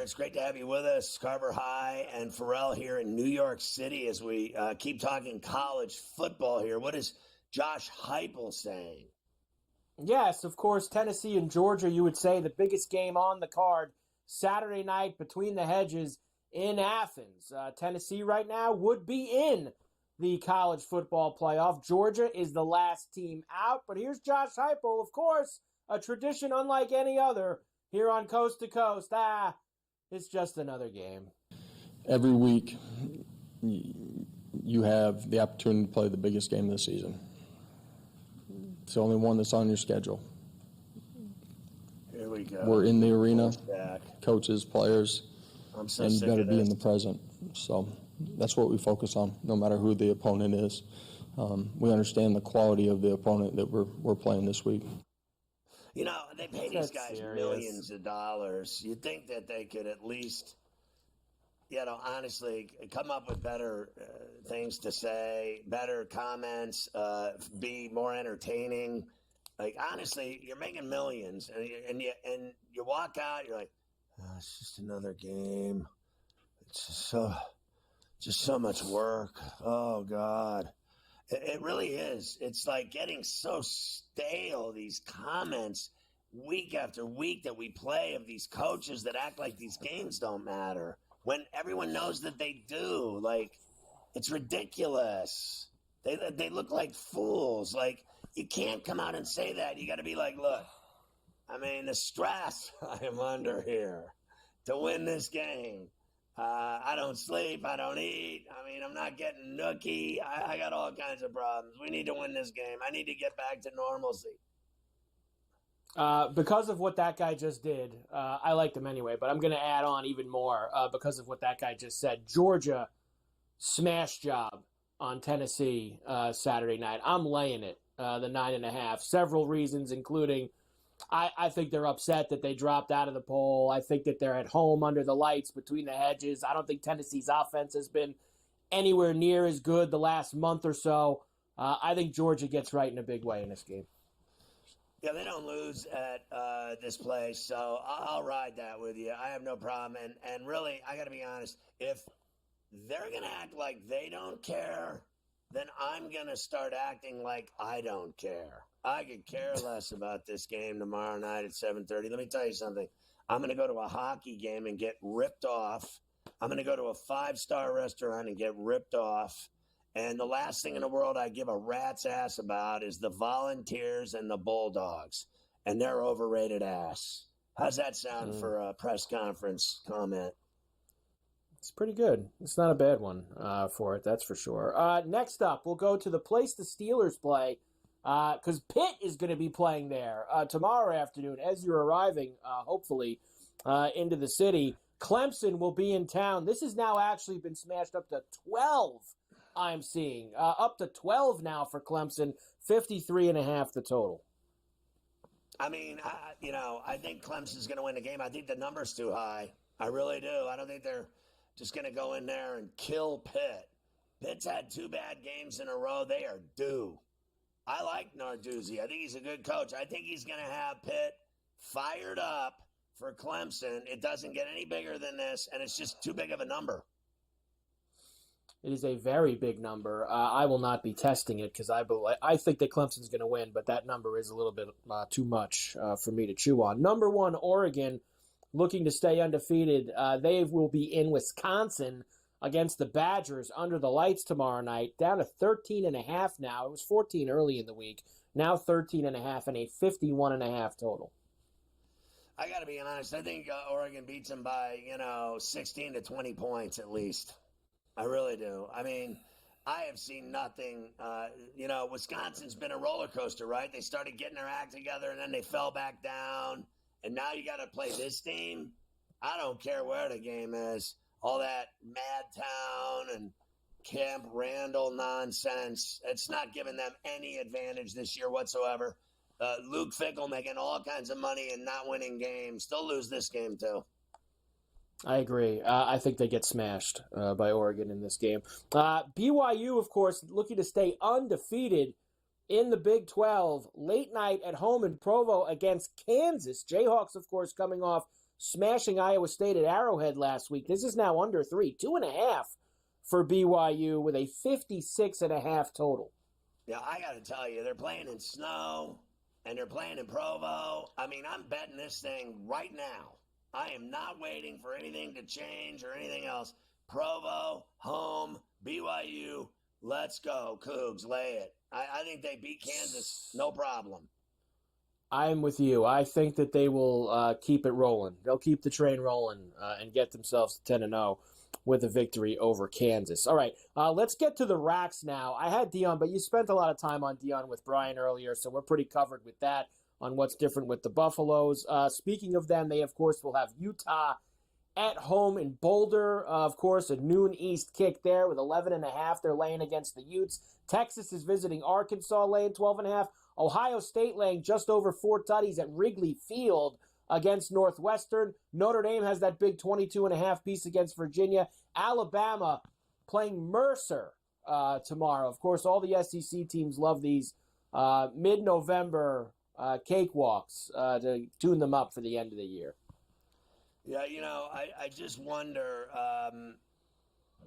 It's great to have you with us. Carver High and Ferrall here in New York City as we keep talking college football here. What is Josh Heupel saying? Yes, of course, Tennessee and Georgia, you would say the biggest game on the card Saturday night between the hedges in Athens. Tennessee right now would be in the college football playoff. Georgia is the last team out, but here's Josh Heupel, of course, a tradition unlike any other here on Coast to Coast. It's just another game. Every week, you have the opportunity to play the biggest game of the season. It's the only one that's on your schedule. Here we go. We're in the arena, coaches, players, I'm so and you sick got to of be this. in the present. So that's what we focus on, no matter who the opponent is. We understand the quality of the opponent that we're playing this week. You know, they pay these guys serious. millions of dollars. You'd think that they could at least, honestly, come up with better things to say, better comments, be more entertaining. Like, honestly, you're making millions, and you walk out, you're like, it's just another game. It's just so much work. Oh, God. It really is. It's like getting so stale, these comments week after week that we play of these coaches that act like these games don't matter when everyone knows that they do. Like, it's ridiculous. They look like fools. Like, you can't come out and say that. You got to be like, look, I mean, the stress I am under here to win this game. I don't sleep. I don't eat. I mean, I'm not getting nookie. I got all kinds of problems. We need to win this game. I need to get back to normalcy. Because of what that guy just did, I liked him anyway, but I'm going to add on even more because of what that guy just said. Georgia, smash job on Tennessee Saturday night. I'm laying it, the 9.5. Several reasons, including I think they're upset that they dropped out of the poll. I think that they're at home under the lights between the hedges. I don't think Tennessee's offense has been anywhere near as good the last month or so. I think Georgia gets right in a big way in this game. Yeah, they don't lose at this place, so I'll ride that with you. I have no problem. And really, I got to be honest, if they're going to act like they don't care, then I'm going to start acting like I don't care. I could care less about this game tomorrow night at 7:30. Let me tell you something. I'm going to go to a hockey game and get ripped off. I'm going to go to a 5-star restaurant and get ripped off. And the last thing in the world I give a rat's ass about is the Volunteers and the Bulldogs and their overrated ass. How's that sound for a press conference comment? It's pretty good. It's not a bad one for it, that's for sure. Next up, we'll go to the place the Steelers play because Pitt is going to be playing there tomorrow afternoon as you're arriving, hopefully, into the city. Clemson will be in town. This has now actually been smashed up to 12, I'm seeing. Up to 12 now for Clemson, 53.5 the total. I mean, I think Clemson's going to win the game. I think the number's too high. I really do. I don't think they're just going to go in there and kill Pitt. Pitt's had 2 bad games in a row. They are due. I like Narduzzi. I think he's a good coach. I think he's going to have Pitt fired up for Clemson. It doesn't get any bigger than this, and it's just too big of a number. It is a very big number. I will not be testing it because I think that Clemson's going to win, but that number is a little bit too much for me to chew on. Number 1, Oregon, looking to stay undefeated. They will be in Wisconsin against the Badgers under the lights tomorrow night, down to 13.5 now. It was 14 early in the week. Now 13.5 and a 51.5 total. I got to be honest. I think Oregon beats them by, 16 to 20 points at least. I really do. I mean, I have seen nothing. Wisconsin's been a roller coaster, right? They started getting their act together, and then they fell back down. And now you got to play this team. I don't care where the game is. All that Madtown and Camp Randall nonsense. It's not giving them any advantage this year whatsoever. Luke Fickell making all kinds of money and not winning games. They'll lose this game, too. I agree. I think they get smashed by Oregon in this game. BYU, of course, looking to stay undefeated in the Big 12. Late night at home in Provo against Kansas. Jayhawks, of course, coming off smashing Iowa State at Arrowhead last week. This is now under 3, 2.5 for BYU with a 56.5 total. Yeah, I got to tell you, they're playing in snow and they're playing in Provo. I mean, I'm betting this thing right now. I am not waiting for anything to change or anything else. Provo, home, BYU, let's go. Cougs, lay it. I think they beat Kansas, no problem. I'm with you. I think that they will keep it rolling. They'll keep the train rolling and get themselves to 10-0 with a victory over Kansas. All right, let's get to the racks now. I had Dion, but you spent a lot of time on Dion with Brian earlier, so we're pretty covered with that on what's different with the Buffaloes. Speaking of them, they, of course, will have Utah at home in Boulder. Of course, a noon East kick there with 11.5. They're laying against the Utes. Texas is visiting Arkansas, laying 12.5. Ohio State laying just over 4 tutties at Wrigley Field against Northwestern. Notre Dame has that big 22.5 piece against Virginia. Alabama playing Mercer tomorrow. Of course, all the SEC teams love these mid-November cakewalks to tune them up for the end of the year. Yeah, you know, I just wonder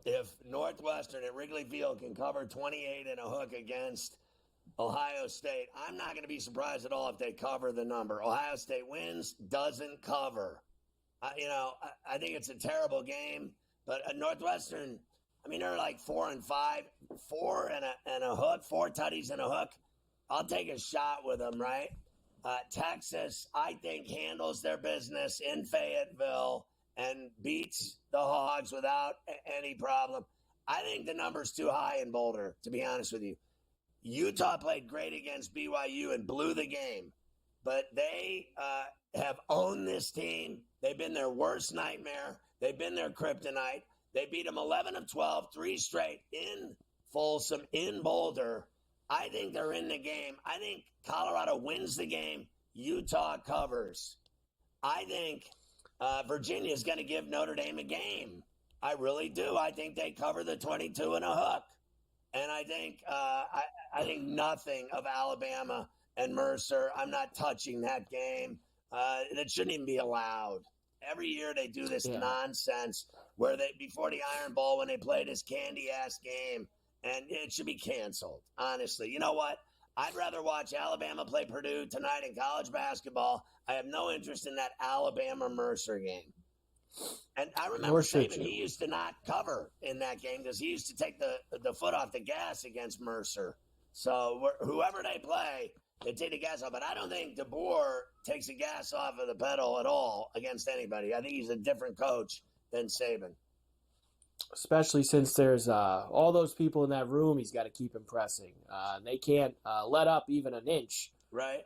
if Northwestern at Wrigley Field can cover 28 and a hook against Ohio State. I'm not going to be surprised at all if they cover the number. Ohio State wins, doesn't cover. I think it's a terrible game, but Northwestern, I mean, they're like 4-5, 4 and a hook, 4 tutties and a hook. I'll take a shot with them, right? Texas, I think, handles their business in Fayetteville and beats the Hogs without any problem. I think the number's too high in Boulder, to be honest with you. Utah played great against BYU and blew the game, but they have owned this team. They've been their worst nightmare. They've been their kryptonite. They beat them 11 of 12, 3 straight in Folsom, in Boulder. I think they're in the game. I think Colorado wins the game. Utah covers. I think Virginia is going to give Notre Dame a game. I really do. I think they cover the 22 and a hook. And I think I think nothing of Alabama and Mercer. I'm not touching that game. It shouldn't even be allowed. Every year they do this nonsense where they, before the Iron Bowl, when they play this candy-ass game, and it should be canceled, honestly. You know what? I'd rather watch Alabama play Purdue tonight in college basketball. I have no interest in that Alabama-Mercer game. And I remember Saban, he used to not cover in that game because he used to take the foot off the gas against Mercer. So whoever they play, they take the gas off. But I don't think DeBoer takes the gas off of the pedal at all against anybody. I think he's a different coach than Saban. Especially since there's all those people in that room he's got to keep impressing. They can't let up even an inch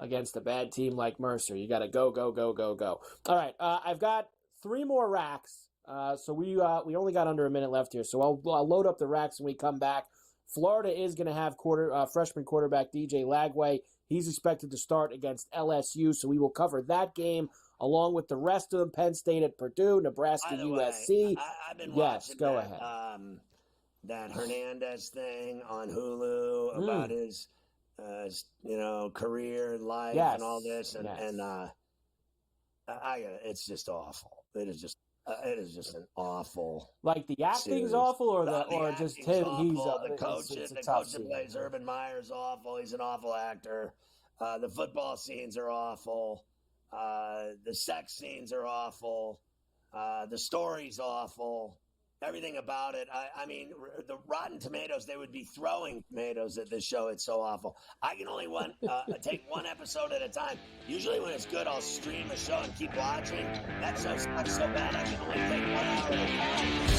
against a bad team like Mercer. You got to go, go, go, go, go. All right, I've got 3 more racks. So we only got under a minute left here. So I'll load up the racks when we come back. Florida is going to have freshman quarterback DJ Lagway. He's expected to start against LSU, so we will cover that game along with the rest of them. Penn State at Purdue, Nebraska, USC. I've been watching that Hernandez thing on Hulu about his career, life, and all this, and it's just awful. It is just an awful. Like the acting's awful, or just him. He's the coach that plays Urban Meyer's awful. He's an awful actor. The football scenes are awful. The sex scenes are awful. The story's awful. Everything about it. I mean, the Rotten Tomatoes, they would be throwing tomatoes at this show. It's so awful. I can only take one episode at a time. Usually when it's good, I'll stream a show and keep watching. That show sucks so bad, I can only take 1 hour at a time.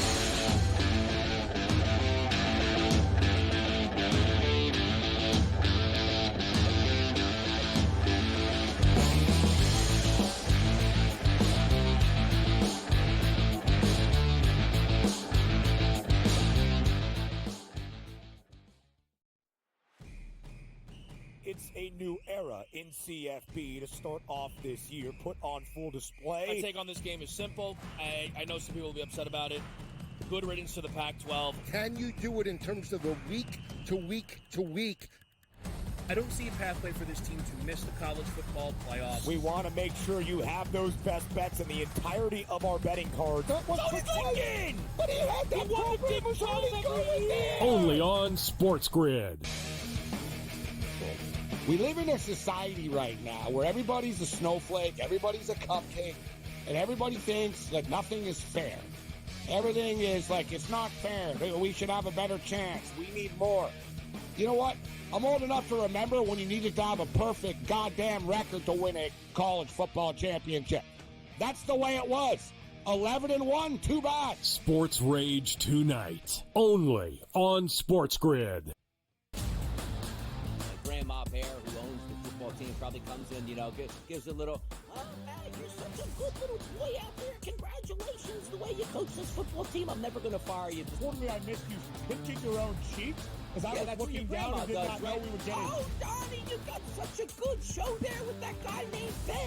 It's a new era in CFB to start off this year, put on full display. My take on this game is simple. I know some people will be upset about it. Good riddance to the Pac-12. Can you do it in terms of the week-to-week-to-week I don't see a pathway for this team to miss the college football playoffs. We want to make sure you have those best bets in the entirety of our betting cards. That was thinking! But he had that program was already going there! Only on SportsGrid. We live in a society right now where everybody's a snowflake, everybody's a cupcake, and everybody thinks that nothing is fair. Everything is like, it's not fair. We should have a better chance. We need more. You know what? I'm old enough to remember when you needed to have a perfect goddamn record to win a college football championship. That's the way it was. 11-1, too bad. Sports Rage tonight, only on SportsGrid. Grandma Bear, who owns the football team, probably comes in, gives a little, oh, man, you're such a good little boy out there. Congratulations, the way you coach this football team. I'm never going to fire you. Totally, I missed you pinching your own cheeks because I was looking down and did not know we were getting. Oh, Donnie, you got such a good show there with that guy named Ben.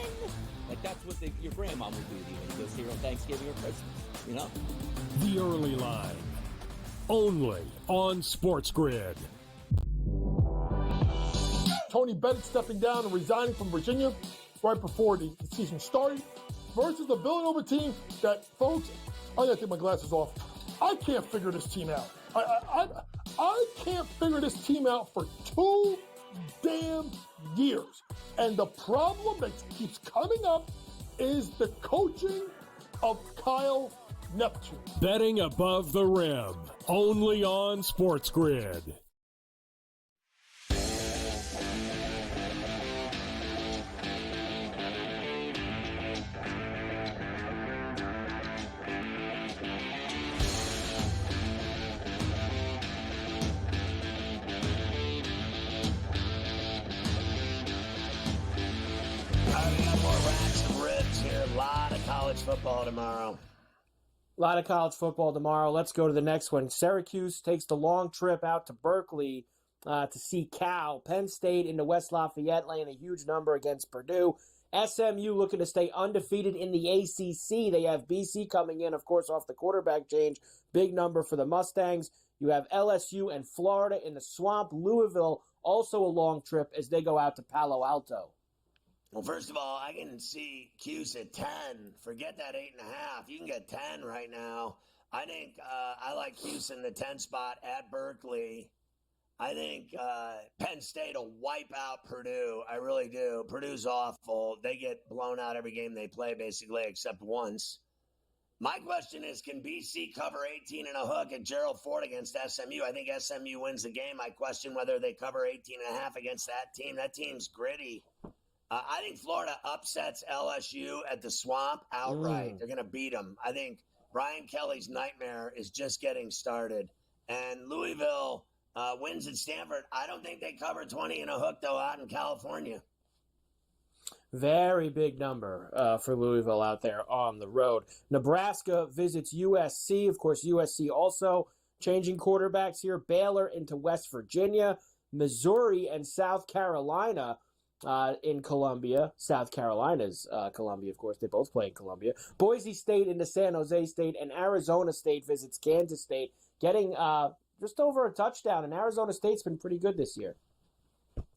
Like, that's what your grandma would do to you when you goes here on Thanksgiving or Christmas, The Early Line, only on SportsGrid. Tony Bennett stepping down and resigning from Virginia right before the season started versus the Villanova team that, folks, I gotta take my glasses off. I can't figure this team out. I can't figure this team out for 2 damn years. And the problem that keeps coming up is the coaching of Kyle Neptune. Betting above the rim, only on SportsGrid. Football tomorrow. A lot of college football tomorrow. Let's go to the next one. Syracuse takes the long trip out to Berkeley to see Cal. Penn State into West Lafayette laying a huge number against Purdue. SMU looking to stay undefeated in the ACC. They have BC coming in, of course, off the quarterback change. Big number for the Mustangs. You have LSU and Florida in the Swamp. Louisville also a long trip as they go out to Palo Alto. Well, first of all, I can see Cuse at 10. Forget that 8.5. You can get 10 right now. I think I like Cuse in the 10 spot at Berkeley. I think Penn State will wipe out Purdue. I really do. Purdue's awful. They get blown out every game they play, basically, except once. My question is, can BC cover 18 and a hook at Gerald Ford against SMU? I think SMU wins the game. I question whether they cover 18.5 against that team. That team's gritty. I think Florida upsets LSU at the Swamp outright. They're going to beat them. I think Brian Kelly's nightmare is just getting started. And Louisville wins at Stanford. I don't think they cover 20 and a hook, though, out in California. Very big number for Louisville out there on the road. Nebraska visits USC. Of course, USC also changing quarterbacks here. Baylor into West Virginia. Missouri and South Carolina in Columbia. South Carolina's Columbia, of course. They both play in Columbia. Boise State into San Jose State, and Arizona State visits Kansas State, getting just over a touchdown. And Arizona State's been pretty good this year.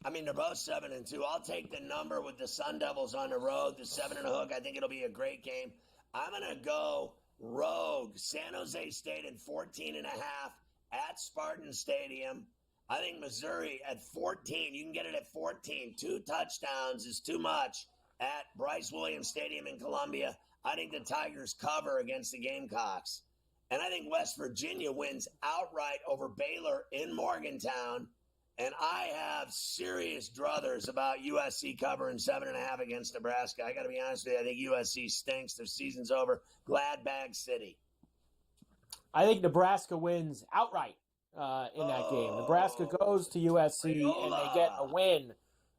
I mean, they're both 7-2. I'll take the number with the Sun Devils on the road, the 7 and a hook. I think it'll be a great game. I'm going to go rogue. San Jose State at 14 and a half at Spartan Stadium. I think Missouri at 14. You can get it at 14. 2 touchdowns is too much at Bryce Williams Stadium in Columbia. I think the Tigers cover against the Gamecocks. And I think West Virginia wins outright over Baylor in Morgantown. And I have serious druthers about USC covering 7.5 against Nebraska. I got to be honest with you. I think USC stinks. Their season's over. Gladbag City. I think Nebraska wins outright. In that game. Nebraska goes to USC and they get a win.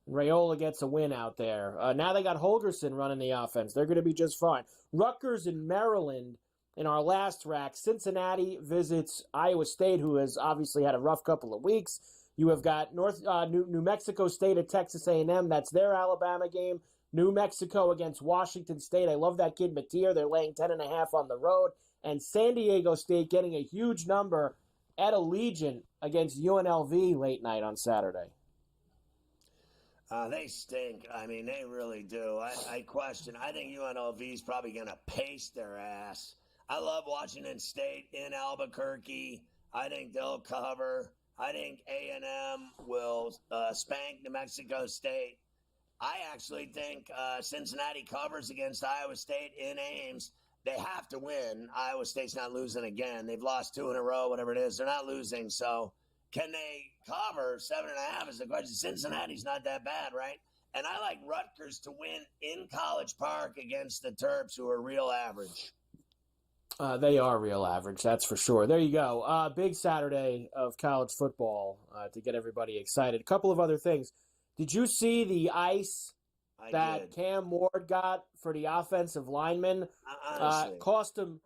Raiola gets a win out there. Now they got Holgerson running the offense. They're going to be just fine. Rutgers in Maryland in our last rack. Cincinnati visits Iowa State, who has obviously had a rough couple of weeks. You have got New Mexico State at Texas A&M. That's their Alabama game. New Mexico against Washington State. I love that kid Mateer. They're laying 10.5 on the road. And San Diego State getting a huge number at Allegiant against UNLV late night on Saturday. They stink. I mean, they really do. I question. I think UNLV is probably going to pace their ass. I love Washington State in Albuquerque. I think they'll cover. I think A&M will spank New Mexico State. I actually think Cincinnati covers against Iowa State in Ames. They have to win. Iowa State's not losing again. They've lost 2 in a row, whatever it is. They're not losing, so... Can they cover 7.5 is the question. Cincinnati's not that bad, right? And I like Rutgers to win in College Park against the Terps, who are real average. They are real average, that's for sure. There you go. Big Saturday of college football to get everybody excited. A couple of other things. Did you see the ice that Cam Ward got for the offensive lineman? Cost him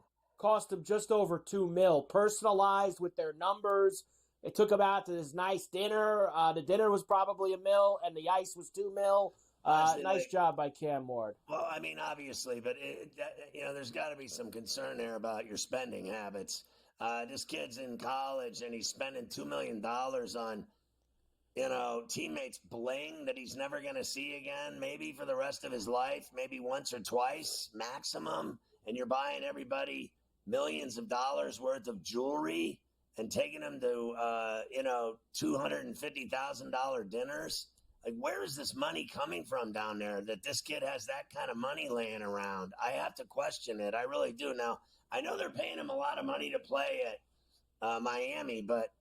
just over $2 million, personalized with their numbers. It took him out to this nice dinner. The dinner was probably $1 million, and the ice was $2 million. Nice job by Cam Ward. Well, I mean, obviously, but there's got to be some concern there about your spending habits. This kid's in college, and he's spending $2 million on, teammates bling that he's never going to see again, maybe for the rest of his life, maybe once or twice maximum. And you're buying everybody millions of dollars worth of jewelry and taking them to, $250,000 dinners. Like, where is this money coming from down there that this kid has that kind of money laying around? I have to question it. I really do. Now, I know they're paying him a lot of money to play at Miami, but,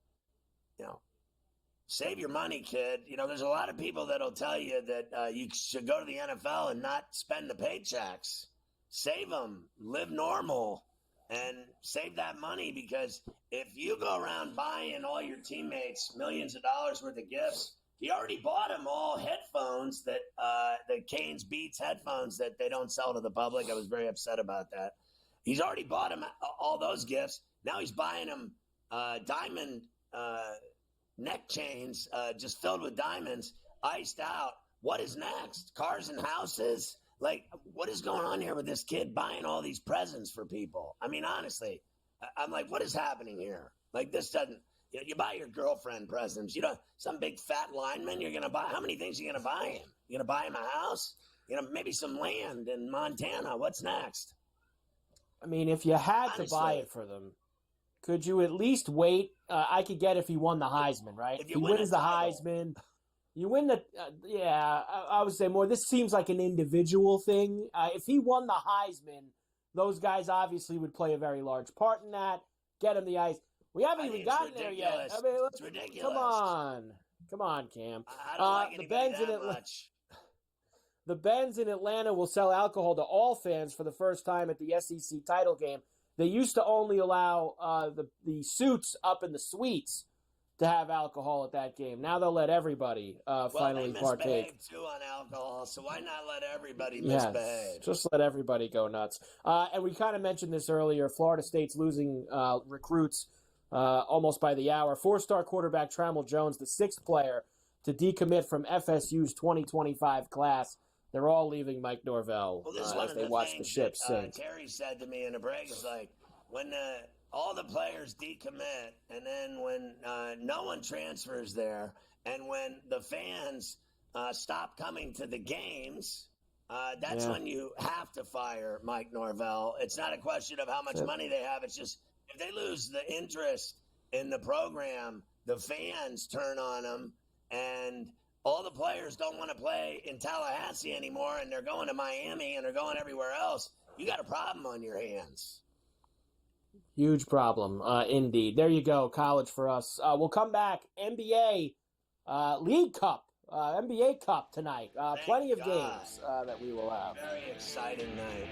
save your money, kid. There's a lot of people that'll tell you that you should go to the NFL and not spend the paychecks. Save them. Live normal. And save that money, because if you go around buying all your teammates millions of dollars worth of gifts, he already bought them all headphones that the Canes Beats headphones that they don't sell to the public. I was very upset about that. He's already bought them all those gifts. Now he's buying them diamond neck chains just filled with diamonds, iced out. What is next? Cars and houses? Like, what is going on here with this kid buying all these presents for people? I mean, honestly, I'm like, what is happening here? Like, this doesn't, you buy your girlfriend presents. Some big fat lineman you're going to buy. How many things are you going to buy him? You're going to buy him a house? Maybe some land in Montana. What's next? I mean, if you had to buy it for them, could you at least wait? I could get if he won the Heisman, right? If he wins the Heisman... You win the I would say more. This seems like an individual thing. If he won the Heisman, those guys obviously would play a very large part in that. Get him the ice. We haven't even gotten there yet. I mean, it's ridiculous. Come on, Cam. I don't like anybody that much. The Benz in Atlanta will sell alcohol to all fans for the first time at the SEC title game. They used to only allow the suits up in the suites to have alcohol at that game. Now they'll let everybody finally partake. They misbehave too on alcohol, so why not let everybody misbehave? Just let everybody go nuts. And we kind of mentioned this earlier. Florida State's losing recruits almost by the hour. 4-star quarterback Trammell Jones, the 6th player to decommit from FSU's 2025 class. They're all leaving Mike Norvell as they watch the ship sink. Terry said to me in a break, is like, when all the players decommit, and then when no one transfers there, and when the fans stop coming to the games, that's when you have to fire Mike Norvell. It's not a question of how much money they have. It's just if they lose the interest in the program, the fans turn on them, and all the players don't want to play in Tallahassee anymore, and they're going to Miami, and they're going everywhere else. You got a problem on your hands. Huge problem, indeed. There you go, college for us. We'll come back. NBA League Cup, NBA Cup tonight. Plenty of games that we will have. Very exciting night.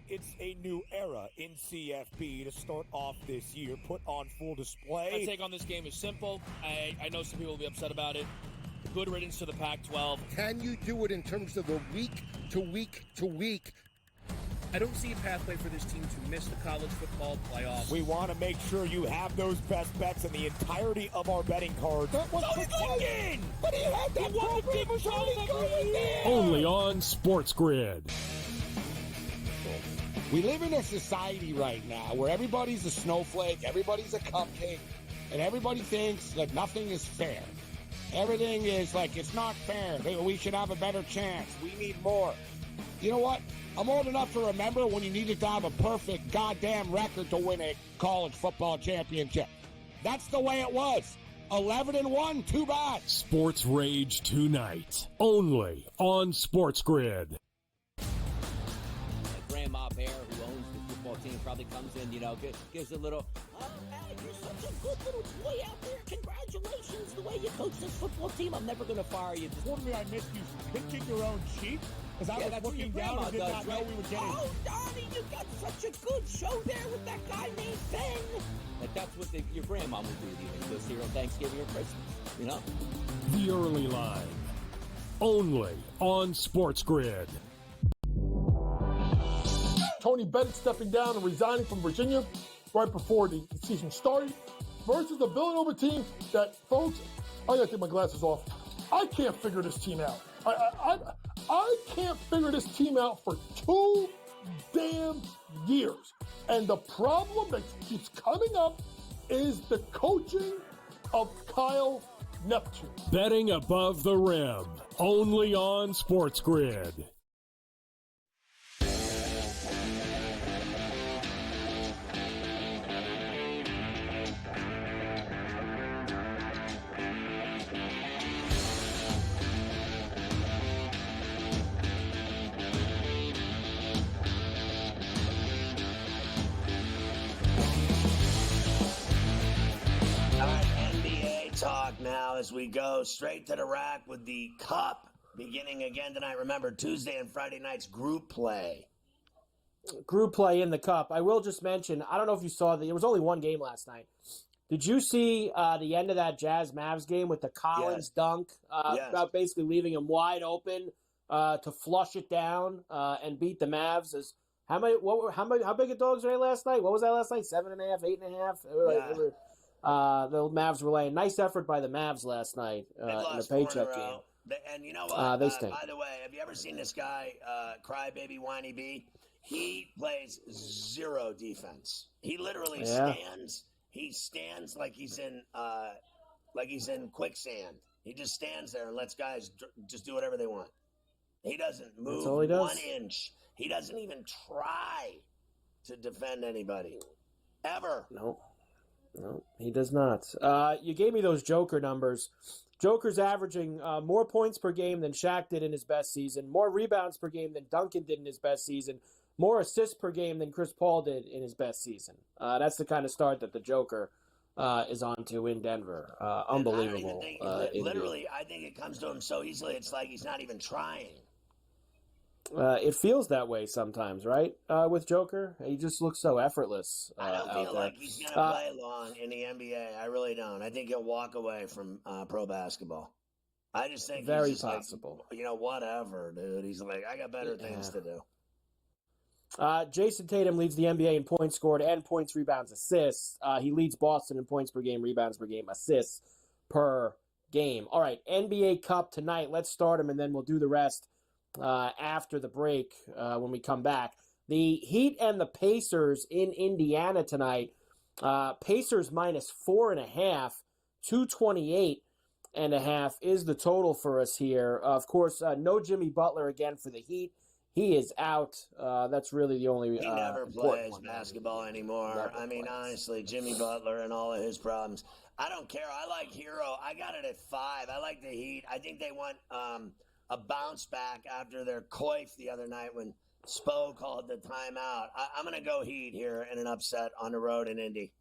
It's a new era in CFB to start off this year, put on full display. My take on this game is simple. I know some people will be upset about it. Good riddance to the Pac-12. Can you do it in terms of the week to week to week I don't see a pathway for this team to miss the college football playoffs. We want to make sure you have those best bets in the entirety of our betting cards. That was Tony Duncan! But he had that He won the program. Big 12 every year. Only on SportsGrid. We live in a society right now where everybody's a snowflake, everybody's a cupcake, and everybody thinks that nothing is fair. Everything is like, it's not fair. We should have a better chance. We need more. You know what? I'm old enough to remember when you needed to have a perfect goddamn record to win a college football championship. That's the way it was. 11-1, too bad. Sports Rage tonight. Only on SportsGrid. Grandma Bear, who owns the football team, probably comes in, gives a little, oh, hey, you're such a good little boy out there. Congratulations, the way you coach this football team. I'm never going to fire you. Told me I missed you pinching your own cheek? Because I was that's what looking your down grandma and did does, not know right? we were getting... Oh, Donnie, you got such a good show there with that guy named Ben. That's what your grandma would do to you when you go see her on Thanksgiving or Christmas, The Early Line. Only on SportsGrid. Tony Bennett stepping down and resigning from Virginia right before the season started versus the Villanova team that, folks, I gotta take my glasses off. I can't figure this team out. I can't figure this team out for 2 damn years. And the problem that keeps coming up is the coaching of Kyle Neptune. Betting above the rim. Only on SportsGrid. Talk now as we go straight to the rack with the Cup beginning again tonight. Remember, Tuesday and Friday nights group play. Group play in the Cup. I will just mention, I don't know if you saw there was only one game last night. Did you see the end of that Jazz Mavs game with the Collins dunk? Yes. About basically leaving him wide open to flush it down and beat the Mavs. How big of dogs were they last night? What was that last night? 7.5, 8.5? The Mavs were laying. Nice effort by the Mavs last night in the paycheck game. And you know what? They stink. By the way, have you ever seen this guy, Crybaby Whiny B? He plays zero defense. He literally stands. He stands like he's in quicksand. He just stands there and lets guys just do whatever they want. He doesn't move That's all he does. 1 inch. He doesn't even try to defend anybody. Ever. No, he does not. You gave me those Joker numbers. Joker's averaging more points per game than Shaq did in his best season, more rebounds per game than Duncan did in his best season, more assists per game than Chris Paul did in his best season. That's the kind of start that the Joker is on to in Denver. Unbelievable. I think it comes to him so easily, it's like he's not even trying. It feels that way sometimes, right? With Joker, he just looks so effortless. I don't feel like he's going to play long in the NBA. I really don't. I think he'll walk away from pro basketball. I just think very he's just possible. Like, whatever, dude. He's like, I got better things to do. Jason Tatum leads the NBA in points scored and points, rebounds, assists. He leads Boston in points per game, rebounds per game, assists per game. All right, NBA Cup tonight. Let's start them, and then we'll do the rest after the break when we come back. The Heat and the Pacers in Indiana tonight. Pacers minus 4.5, 228.5 is the total for us here. Of course, no Jimmy Butler again for the Heat. He is out. That's really the only. He never plays basketball anymore. Honestly, Jimmy Butler and all of his problems. I don't care. I like Hero. I got it at 5. I like the Heat. I think they want a bounce back after their coif the other night when Spo called the timeout. I'm going to go Heat here in an upset on the road in Indy.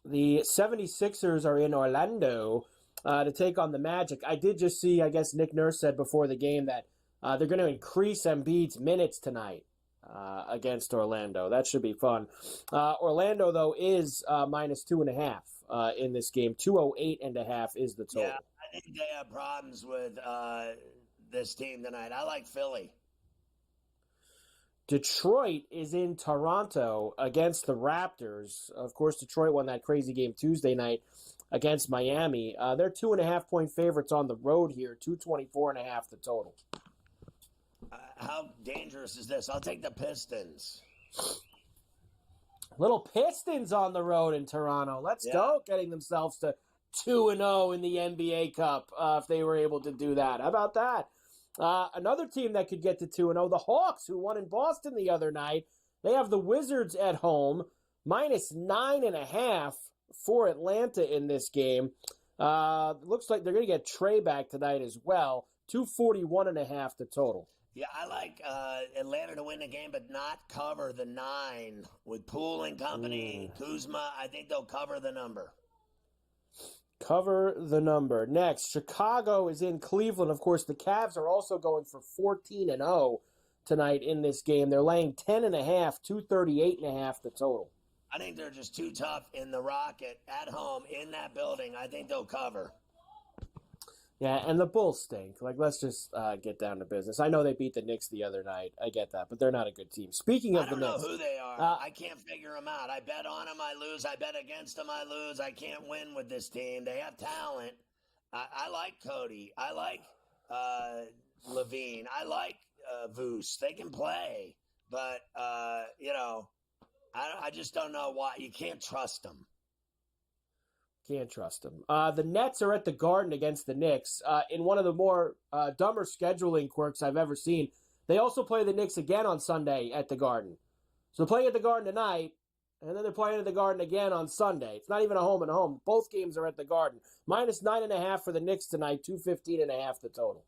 The 76ers are in Orlando to take on the Magic. I did just see, I guess Nick Nurse said before the game that they're going to increase Embiid's minutes tonight against Orlando. That should be fun. Orlando, though, is minus 2.5 in this game. 208.5 is the total. Yeah, I think they have problems with this team tonight. I like Philly. Detroit is in Toronto against the Raptors. Of course, Detroit won that crazy game Tuesday night against Miami. They're 2.5-point favorites on the road here, 224.5 the total. How dangerous is this? I'll take the Pistons. Little Pistons on the road in Toronto. Let's go, getting themselves to 2-0 in the NBA Cup if they were able to do that. How about that? Another team that could get to 2-0, the Hawks, who won in Boston the other night. They have the Wizards at home, -9.5 for Atlanta in this game. Looks like they're going to get Trey back tonight as well, 241.5 the total. Yeah, I like Atlanta to win the game, but not cover the 9 with Poole and company. Kuzma, I think they'll cover the number. Cover the number. Next, Chicago is in Cleveland. Of course, the Cavs are also going for 14-0 tonight in this game. They're laying 10.5, 238.5 the total. I think they're just too tough in the Rocket at home in that building. I think they'll cover. Yeah, and the Bulls stink. Let's just get down to business. I know they beat the Knicks the other night. I get that, but they're not a good team. Speaking of the Knicks, I don't know who they are. I can't figure them out. I bet on them, I lose. I bet against them, I lose. I can't win with this team. They have talent. I like Cody. I like Levine. I like Voos. They can play, but I just don't know why. You can't trust them. Can't trust them. The Nets are at the Garden against the Knicks. In one of the more dumber scheduling quirks I've ever seen, they also play the Knicks again on Sunday at the Garden. So they're playing at the Garden tonight, and then they're playing at the Garden again on Sunday. It's not even a home and home. Both games are at the Garden. -9.5 for the Knicks tonight, 215.5 the total.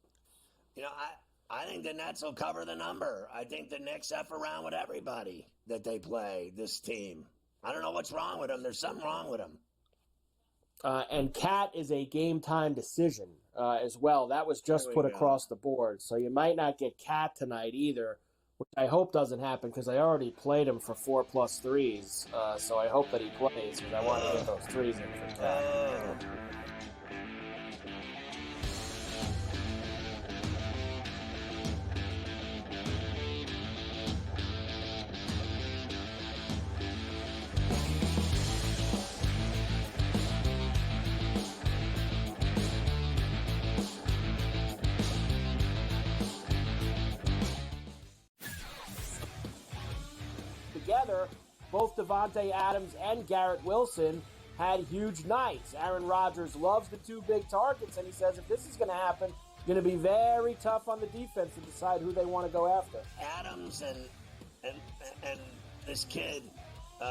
I think the Nets will cover the number. I think the Knicks F around with everybody that they play, this team. I don't know what's wrong with them. There's something wrong with them. And Cat is a game-time decision as well. That was just put across the board. So you might not get Cat tonight either, which I hope doesn't happen because I already played him for 4+ threes. So I hope that he plays because I want to get those threes in for Cat. Together, both Devontae Adams and Garrett Wilson had huge nights. Aaron Rodgers loves the 2 big targets, and he says if this is going to happen, it's going to be very tough on the defense to decide who they want to go after. Adams and this kid,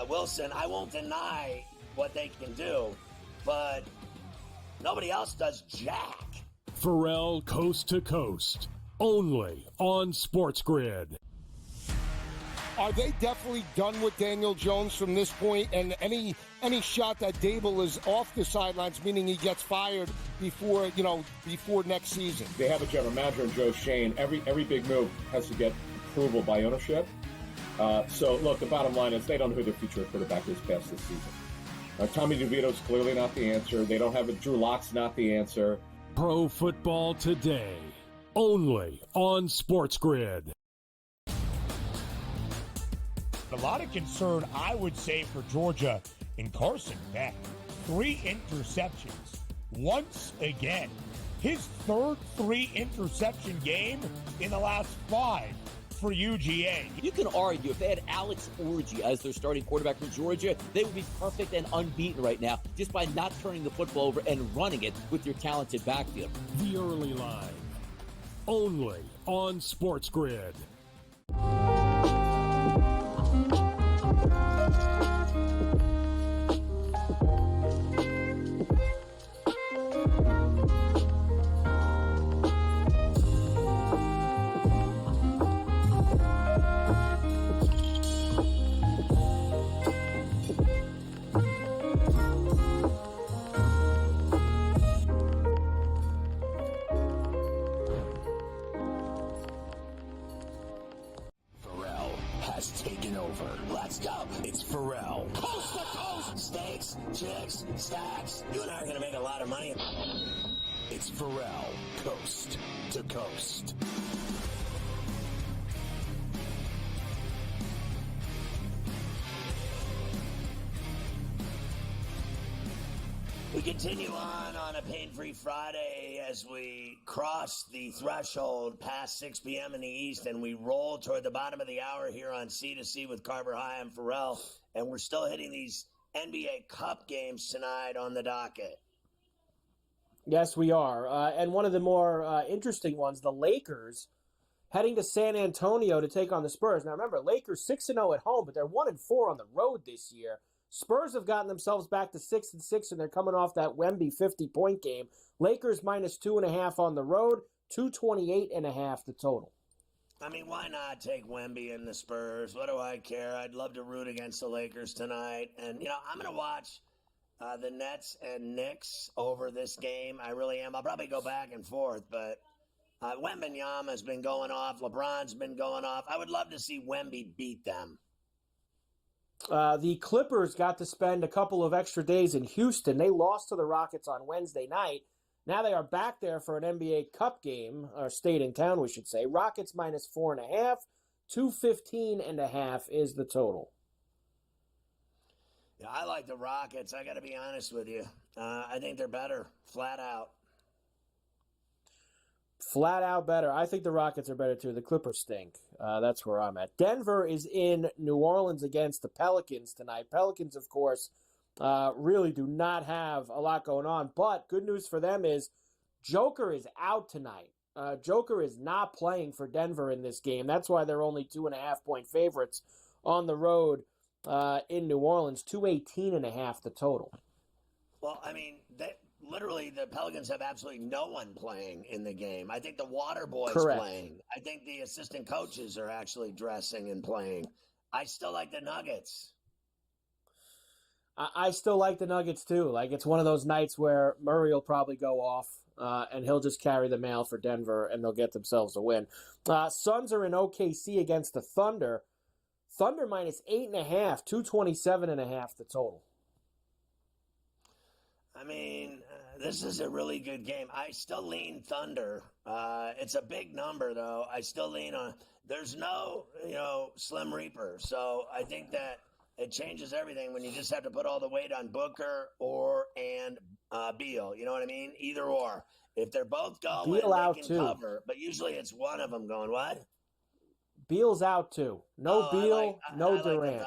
Wilson, I won't deny what they can do, but nobody else does jack. Ferrall Coast to Coast, only on SportsGrid. Are they definitely done with Daniel Jones from this point? And any shot that Dable is off the sidelines, meaning he gets fired before next season? They have a general manager in Joe Shane. Every big move has to get approval by ownership. So look, the bottom line is they don't know who their future quarterback is past this season. Tommy DeVito's clearly not the answer. They don't have it. Drew Lock's not the answer. Pro Football Today, only on SportsGrid. A lot of concern, I would say, for Georgia in Carson Beck. 3 interceptions. Once again. His third 3-interception game in the last 5 for UGA. You can argue if they had Alex Orji as their starting quarterback for Georgia, they would be perfect and unbeaten right now just by not turning the football over and running it with your talented backfield. The Early Line, only on SportsGrid. Let's go. It's Ferrall. Coast to coast. Steaks, chicks, stacks. You and I are going to make a lot of money. It's Ferrall. Coast to coast. continue on a pain-free Friday as we cross the threshold past 6 p.m. in the East, and we roll toward the bottom of the hour here on C2C with Carver High and Ferrall, and we're still hitting these NBA Cup games tonight on the docket. Yes, we are. And one of the more interesting ones, the Lakers heading to San Antonio to take on the Spurs. Now, remember, Lakers 6-0 at home, but they're 1-4 on the road this year. Spurs have gotten themselves back to 6-6, and they're coming off that Wemby 50-point game. Lakers minus 2.5 on the road, 228.5 the total. I mean, why not take Wemby and the Spurs? What do I care? I'd love to root against the Lakers tonight. And, I'm going to watch the Nets and Knicks over this game. I really am. I'll probably go back and forth, but Wembanyama's been going off. LeBron's been going off. I would love to see Wemby beat them. The Clippers got to spend a couple of extra days in Houston. They lost to the Rockets on Wednesday night. Now they are back there for an NBA Cup game, or stayed in town, we should say. Rockets minus 4.5, 215.5 is the total. Yeah, I like the Rockets. I got to be honest with you. I think they're better, flat out. Flat out better. I think the Rockets are better too. The Clippers stink. That's where I'm at. Denver is in New Orleans against the Pelicans tonight. Pelicans, of course, really do not have a lot going on. But good news for them is Joker is out tonight. Joker is not playing for Denver in this game. That's why they're only 2.5-point favorites on the road in New Orleans. 218.5 the total. Well, I mean, literally, the Pelicans have absolutely no one playing in the game. I think the water boy's playing. I think the assistant coaches are actually dressing and playing. I still like the Nuggets. I still like the Nuggets, too. Like, it's one of those nights where Murray will probably go off, and he'll just carry the mail for Denver, and they'll get themselves a win. Suns are in OKC against the Thunder. Thunder minus 8.5, 227.5 the total. I mean, this is a really good game. I still lean Thunder. It's a big number, though. I still lean on. There's no, Slim Reaper. So I think that it changes everything when you just have to put all the weight on Booker and Beal. You know what I mean? Either or. If they're both going, Beal they out can too. cover. But usually it's one of them going, what? Beal's out, too. No Beal, no Durant.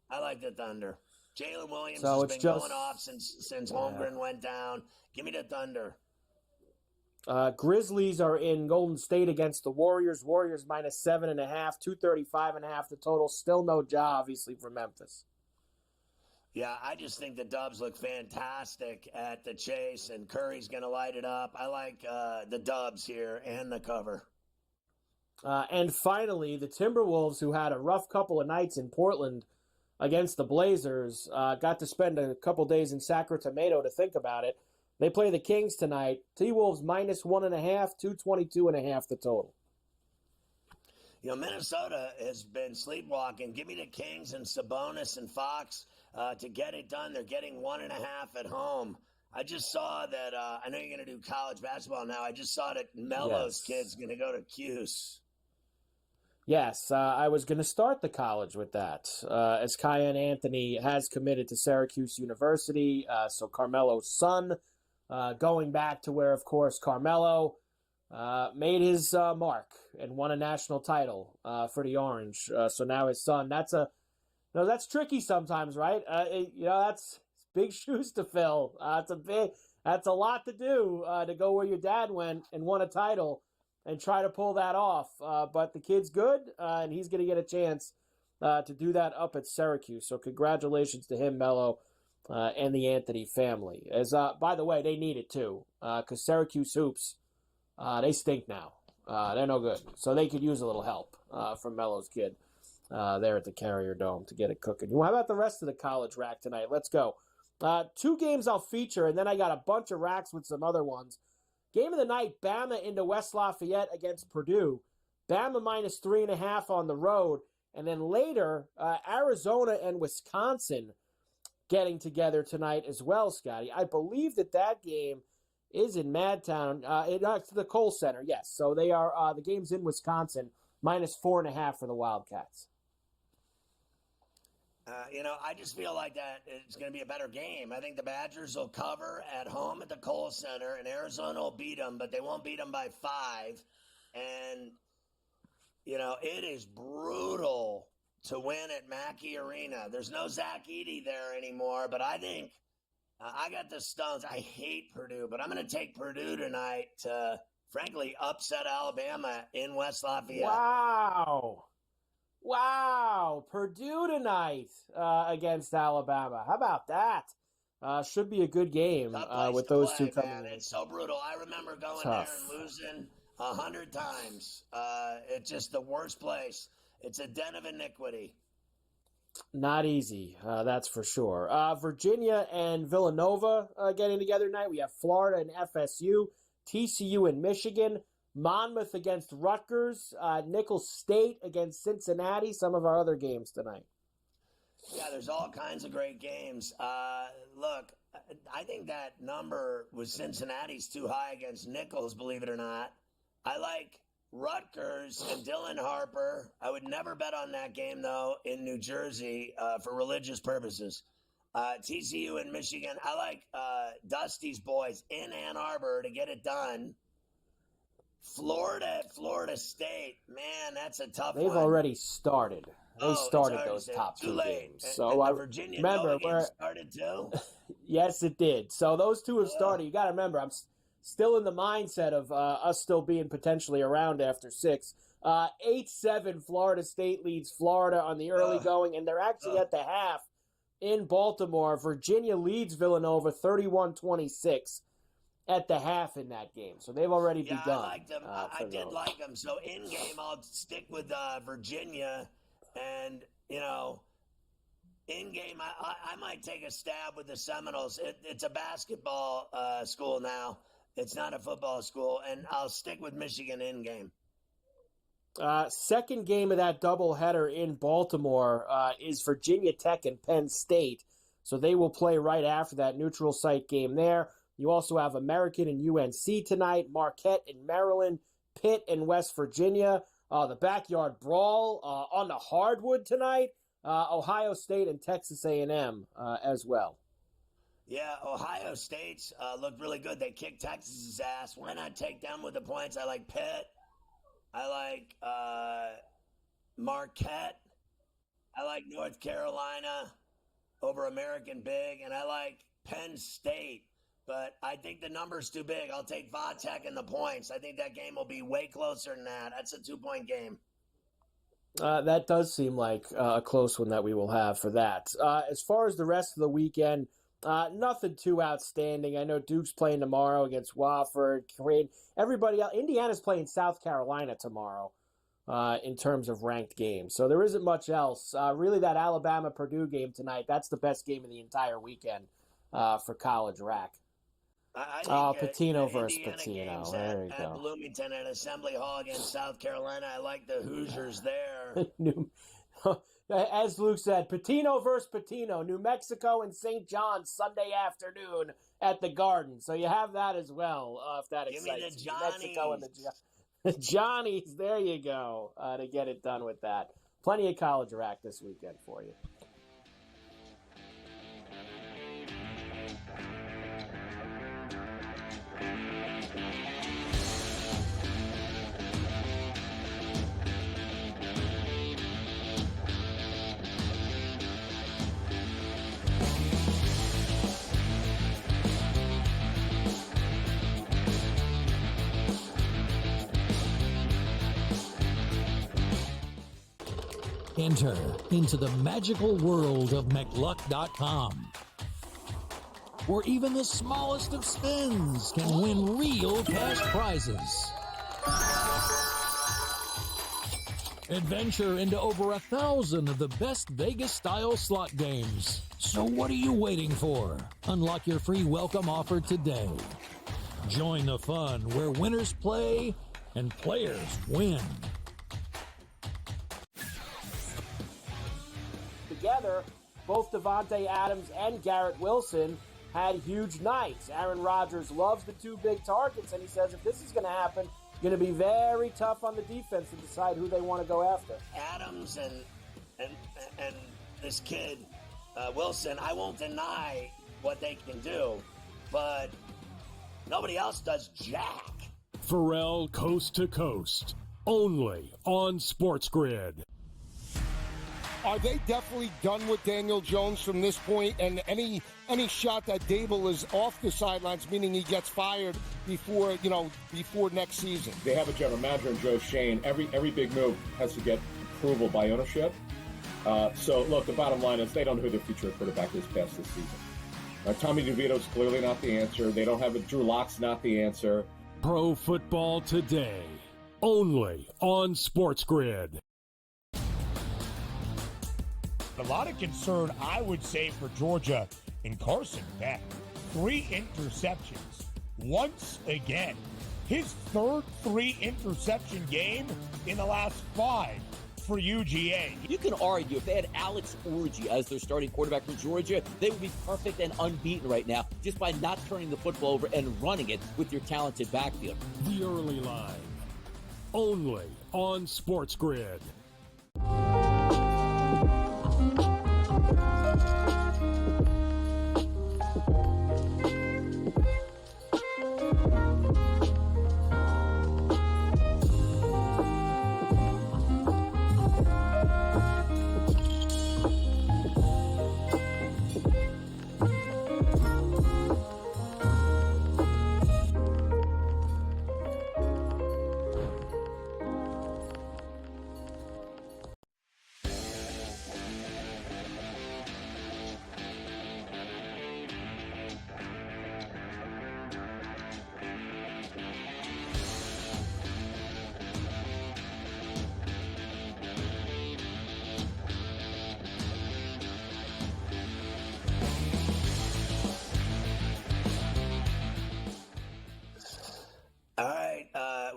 I like the Thunder. Jalen Williams So has been going off since Holmgren went down. Give me the Thunder. Grizzlies are in Golden State against the Warriors. Warriors minus 7.5, 235.5 the total. Still no Ja, obviously, for Memphis. Yeah, I just think the Dubs look fantastic at the chase, and Curry's going to light it up. I like the Dubs here and the cover. And finally, the Timberwolves, who had a rough couple of nights in Portland against the Blazers, got to spend a couple days in Sacramento to think about it. They play the Kings tonight. T-Wolves minus 1.5, 222.5 the total. Minnesota has been sleepwalking. Give me the Kings and Sabonis and Fox to get it done. They're getting 1.5 at home. I just saw that. I know you're going to do college basketball now. I just saw that Melo's kid's going to go to Cuse. Yes, I was going to start the college with that, as Cayenne Anthony has committed to Syracuse University. So Carmelo's son, going back to where, of course, Carmelo made his mark and won a national title for the Orange. So now his son. That's tricky sometimes, right? That's big shoes to fill. That's a lot to do to go where your dad went and won a title and try to pull that off. But the kid's good, and he's going to get a chance to do that up at Syracuse. So congratulations to him, Melo, and the Anthony family. As by the way, they need it too, because Syracuse hoops, they stink now. They're no good. So they could use a little help from Melo's kid there at the Carrier Dome to get it cooking. How about the rest of the college rack tonight? Let's go. 2 games I'll feature, and then I got a bunch of racks with some other ones. Game of the night, Bama into West Lafayette against Purdue. Bama minus 3.5 on the road. And then later, Arizona and Wisconsin getting together tonight as well, Scotty. I believe that game is in Madtown. It's the Kohl Center, yes. So they are the game's in Wisconsin, minus 4.5 for the Wildcats. I just feel like that it's going to be a better game. I think the Badgers will cover at home at the Kohl Center, and Arizona will beat them, but they won't beat them by 5. And, it is brutal to win at Mackey Arena. There's no Zach Edey there anymore, but I think I got the Stones. I hate Purdue, but I'm going to take Purdue tonight to, frankly, upset Alabama in West Lafayette. Wow. Purdue tonight against Alabama. How about that? Should be a good game with those two coming in. It's so brutal. I remember going there and losing 100 times. It's just the worst place. It's a den of iniquity. Not easy, that's for sure. Virginia and Villanova getting together tonight. We have Florida and FSU, TCU and Michigan, Monmouth against Rutgers, Nicholls State against Cincinnati, some of our other games tonight. Yeah, there's all kinds of great games. Look, I think that number with Cincinnati's too high against Nicholls, believe it or not. I like Rutgers and Dylan Harper. I would never bet on that game, though, in New Jersey for religious purposes. TCU and Michigan. I like Dusty's boys in Ann Arbor to get it done. Florida State. Man, that's a tough one. They've already started. They started those top two games. So I Virginia remember game started too. Yes, it did. So those two have started. You got to remember, I'm still in the mindset of us still being potentially around after 6. 8-7, Florida State leads Florida on the early going, and they're actually at the half in Baltimore. Virginia leads Villanova 31-26 at the half in that game. So they've already begun. I liked them. I did like them. So in game, I'll stick with Virginia. And, in game, I might take a stab with the Seminoles. It's a basketball school now. It's not a football school. And I'll stick with Michigan in game. Second game of that doubleheader in Baltimore is Virginia Tech and Penn State. So they will play right after that neutral site game there. You also have American and UNC tonight, Marquette in Maryland, Pitt in West Virginia. The backyard brawl on the hardwood tonight, Ohio State and Texas A&M as well. Yeah, Ohio State's looked really good. They kicked Texas's ass. Why not take them with the points? I like Pitt. I like Marquette. I like North Carolina over American Big. And I like Penn State. But I think the number's too big. I'll take Vatech and the points. I think that game will be way closer than that. That's a 2-point game. That does seem like a close one that we will have for that. As far as the rest of the weekend, nothing too outstanding. I know Duke's playing tomorrow against Wofford. Everybody else, Indiana's playing South Carolina tomorrow in terms of ranked games. So there isn't much else. Really, that Alabama-Purdue game tonight, that's the best game of the entire weekend for college rack. Patino versus Patino. There you go. At Bloomington at Assembly Hall against South Carolina. I like the Hoosiers there. As Luke said, Patino versus Patino. New Mexico and St. John's Sunday afternoon at the Garden. So you have that as well, if that excites you. Give me the Johnnies. New Mexico and the Johnnies. There you go, to get it done with that. Plenty of college rack this weekend for you. Enter into the magical world of McLuck.com, where even the smallest of spins can win real cash prizes. Adventure into over 1,000 of the best Vegas-style slot games. So what are you waiting for? Unlock your free welcome offer today. Join the fun where winners play and players win. Together, both Devontae Adams and Garrett Wilson had huge nights. Aaron Rodgers loves the 2 big targets, and he says if this is going to happen, it's going to be very tough on the defense to decide who they want to go after. Adams and this kid, Wilson, I won't deny what they can do, but nobody else does jack. Ferrall Coast to Coast, only on SportsGrid. Are they definitely done with Daniel Jones from this point? And any shot that Dable is off the sidelines, meaning he gets fired before next season? They have a general manager in Joe Shane. Every big move has to get approval by ownership. So, look, the bottom line is they don't know who their future quarterback is past this season. Tommy DeVito's clearly not the answer. They don't have a Drew Lock's not the answer. Pro Football Today, only on SportsGrid. A lot of concern, I would say, for Georgia and Carson Beck. 3 interceptions once again. His third 3-interception game in the last 5 for UGA. You can argue if they had Alex Orji as their starting quarterback for Georgia, they would be perfect and unbeaten right now just by not turning the football over and running it with your talented backfield. The Early Line, only on SportsGrid.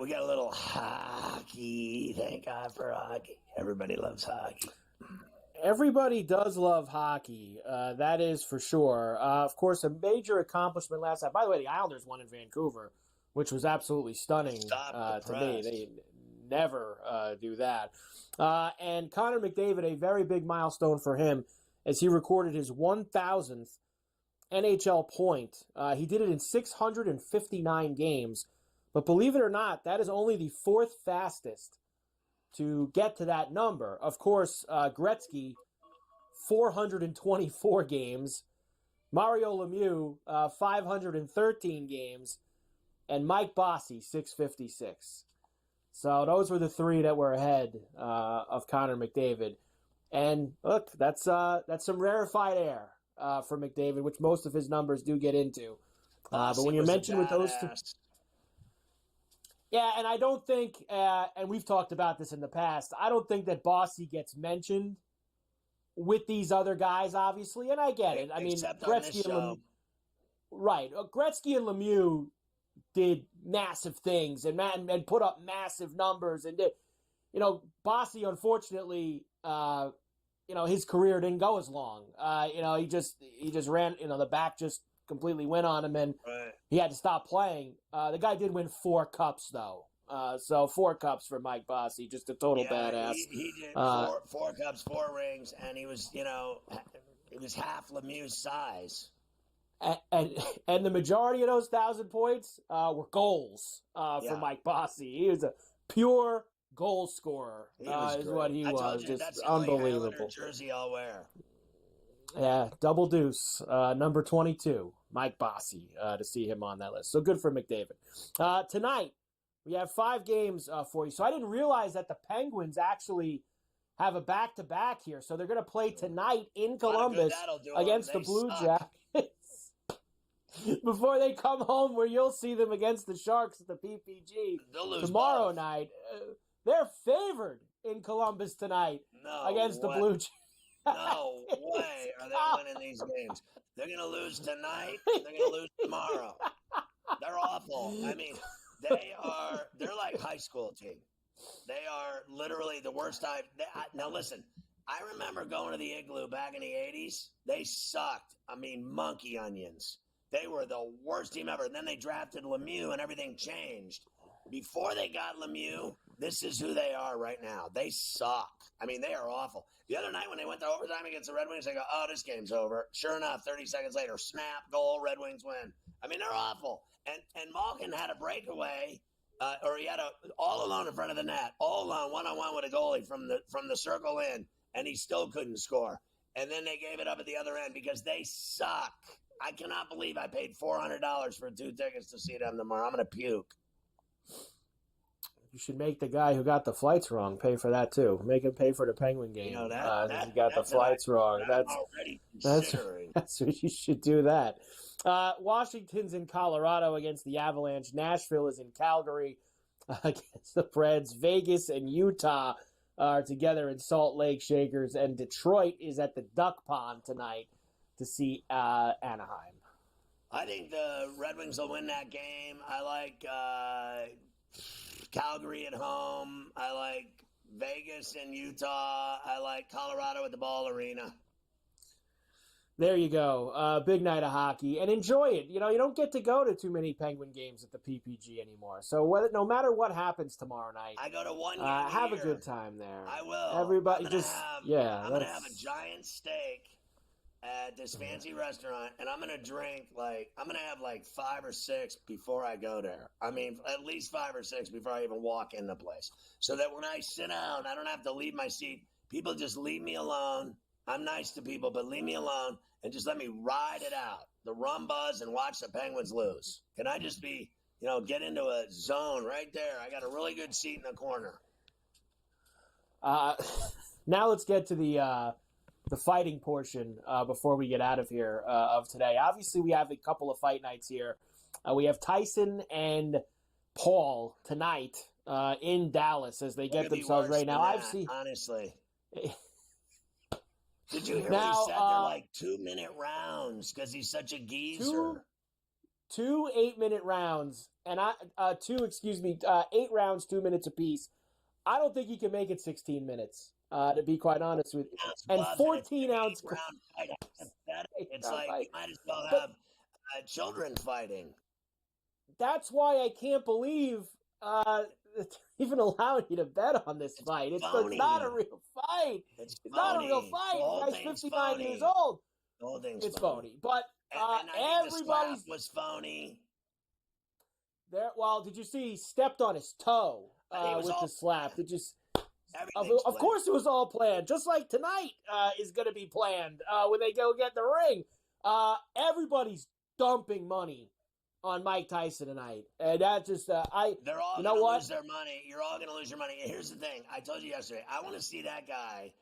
We got a little hockey. Thank God for hockey. Everybody loves hockey. Everybody does love hockey. That is for sure. Of course, a major accomplishment last night. By the way, the Islanders won in Vancouver, which was absolutely stunning to me. They never do that. And Connor McDavid, a very big milestone for him as he recorded his 1,000th NHL point. He did it in 659 games. But believe it or not, that is only the 4th fastest to get to that number. Of course, Gretzky, 424 games. Mario Lemieux, 513 games. And Mike Bossy, 656. So those were the 3 that were ahead of Connor McDavid. And look, that's some rarefied air for McDavid, which most of his numbers do get into. But when you're mentioned with those 2... Yeah, and I don't think, and we've talked about this in the past, I don't think that Bossy gets mentioned with these other guys, obviously, and I get it. I mean, Gretzky and Lemieux, right? Gretzky and Lemieux did massive things and put up massive numbers, and did, Bossy, unfortunately, his career didn't go as long. He just ran. The back just completely went on him, and he had to stop playing. The guy did win 4 cups, though. So 4 cups for Mike Bossy, just a total badass. He did 4 cups, 4 rings, and he was, it was half Lemieux's size. And the majority of those 1,000 points were goals for Mike Bossy. He was a pure goal scorer, is what he was. Just that's unbelievable. Jersey I'll wear. Yeah, double deuce, number 22, Mike Bossy, to see him on that list. So good for McDavid. Tonight, we have 5 games for you. So I didn't realize that the Penguins actually have a back-to-back here. So they're going to play tonight in Columbus against the Blue Jackets before they come home, where you'll see them against the Sharks at the PPG tomorrow night. They're favored in Columbus tonight against the Blue Jackets. No way are they winning these games. They're going to lose tonight. They're going to lose tomorrow. They're awful. I mean, they're like high school team. They are literally the worst now listen, I remember going to the Igloo back in the 80s. They sucked. I mean, monkey onions. They were the worst team ever. And then they drafted Lemieux and everything changed. Before they got Lemieux, this is who they are right now. They suck. I mean, they are awful. The other night when they went to overtime against the Red Wings, I go, oh, this game's over. Sure enough, 30 seconds later, snap, goal, Red Wings win. I mean, they're awful. And Malkin had a breakaway, or he had all alone in front of the net, all alone, one-on-one with a goalie from the circle in, and he still couldn't score. And then they gave it up at the other end because they suck. I cannot believe I paid $400 for 2 tickets to see them tomorrow. I'm going to puke. You should make the guy who got the flights wrong pay for that too. Make him pay for the Penguin game. You know, he got the flights wrong. That's already considering. That's what you should do. That. Washington's in Colorado against the Avalanche. Nashville is in Calgary against the Preds. Vegas and Utah are together in Salt Lake Shakers, and Detroit is at the Duck Pond tonight to see Anaheim. I think the Red Wings will win that game. I like Calgary at home. I like Vegas and Utah. I like Colorado at the Ball Arena. There you go. Big night of hockey, and enjoy it. You know, you don't get to go to too many Penguin games at the PPG anymore. So no matter what happens tomorrow night, I go to one game have here. a good time there. I will. Everybody I'm gonna have a giant steak at this fancy restaurant, and I'm gonna drink I'm gonna have 5 or 6 before I go there. I mean, at least 5 or 6 before I even walk in the place, so that when I sit down, I don't have to leave my seat. People just leave me alone. I'm nice to people, but leave me alone and just let me ride it out, the rum buzz, and watch the Penguins lose. Can I just be, get into a zone right there? I got a really good seat in the corner. Now let's get to the fighting portion before we get out of here of today. Obviously, we have a couple of fight nights here. We have Tyson and Paul tonight in Dallas as they get themselves ready. Now, I've seen honestly. Did you hear now, what he said? They're 2-minute rounds because he's such a geezer. Two 8-minute rounds, and 8 rounds, 2 minutes apiece. I don't think he can make it 16 minutes. To be quite honest with you, and 14-ounce fight. It's like you might as well have children fighting. That's why I can't believe even allowing you to bet on this fight. It's not a real fight. It's not a real fight. The guy's 59 years old. The whole thing's it's phony. But everybody's was phony. Well, did you see he stepped on his toe with the slap? Did you? Of course, it was all planned. Just like tonight is going to be planned when they go get the ring. Everybody's dumping money on Mike Tyson tonight, and that just they're all going to lose their money. You're all going to lose your money. And here's the thing: I told you yesterday, I want to see that guy.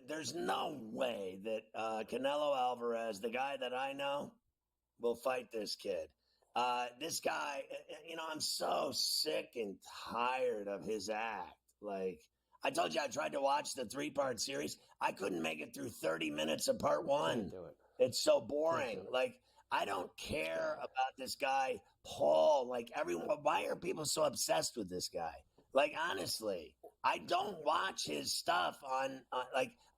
There's no way that Canelo Alvarez, the guy that I know, will fight this kid. This guy, I'm so sick and tired of his act. I told you I tried to watch the 3-part series. I couldn't make it through 30 minutes of part 1. Can't do it. It's so boring. I don't care about this guy, Paul. Everyone, why are people so obsessed with this guy? Honestly, I don't watch his stuff on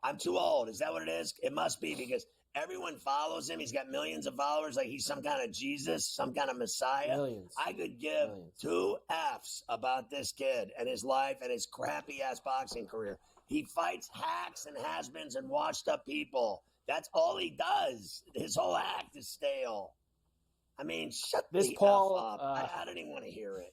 I'm too old. Is that what it is? It must be because everyone follows him. He's got millions of followers. He's some kind of Jesus, some kind of Messiah. Millions. I could give 2 Fs about this kid and his life and his crappy-ass boxing career. He fights hacks and has-beens and washed-up people. That's all he does. His whole act is stale. I mean, shut this the Paul, F up. I don't even want to hear it.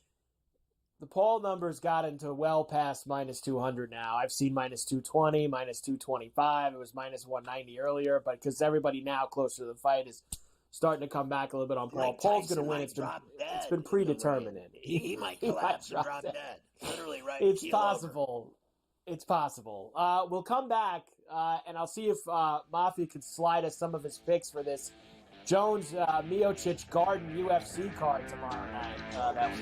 The Paul numbers got into well past -200 now. I've seen -220, -225. It was -190 earlier, but because everybody now closer to the fight is starting to come back a little bit on Paul. Paul's going to win. It's been predetermined. He might collapse and drop dead. Literally, right? It's possible. Over. It's possible. We'll come back, and I'll see if Mafia can slide us some of his picks for this Jones Miocic Garden UFC card tomorrow night. That was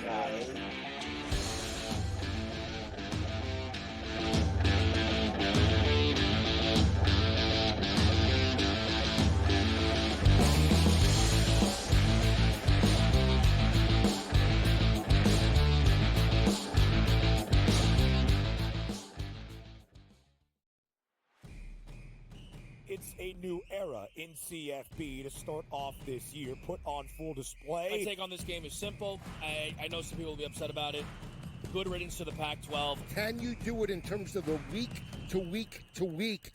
It's a new era in CFB to start off this year, put on full display. My take on this game is simple. I know some people will be upset about it. Good riddance to the Pac-12. Can you do it in terms of the week to week to week?